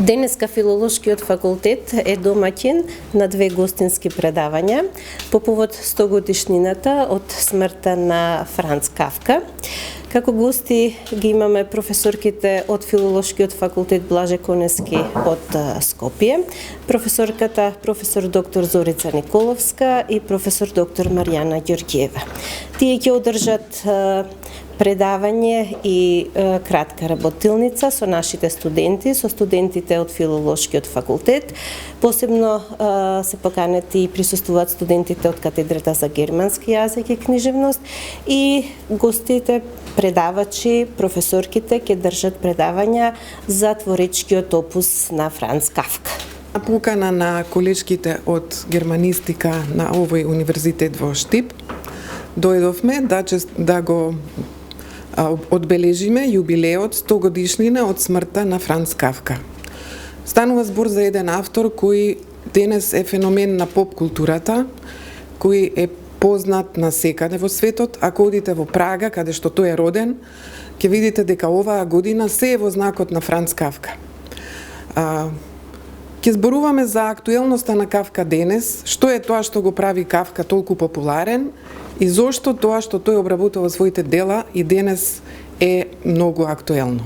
Денеска Филолошкиот факултет е домаќин на две гостински предавања по повод 100 годишнината од смртта на Франц Кафка. Како гости ги имаме професорките од Филолошкиот факултет Блаже Конески од Скопје, професор доктор Зорица Николовска и професор доктор Маријана Ѓорѓиева. Тие ќе одржат предавање и кратка работилница со нашите студенти, со студентите од Филолошкиот факултет. Посебно се поканети и присуствуваат студентите од катедрата за германски јазик и книжевност и гостите, предавачи, професорките ќе држат предавања за творечкиот опус на Франц Кафка. На покана на колешките од германистика на овој универзитет во Штип, дојдовме да го одбележиме јубилеот 100 годишнина од смртта на Франц Кафка. Станува збор за еден автор кој денес е феномен на поп културата, кој е познат на секаде во светот. Ако одите во Прага, каде што тој е роден, ќе видите дека оваа година се е во знакот на Франц Кафка. Ќе зборуваме за актуелноста на Кафка денес, што е тоа што го прави Кафка толку популарен и зошто тоа што тој обработува своите дела и денес е многу актуелно.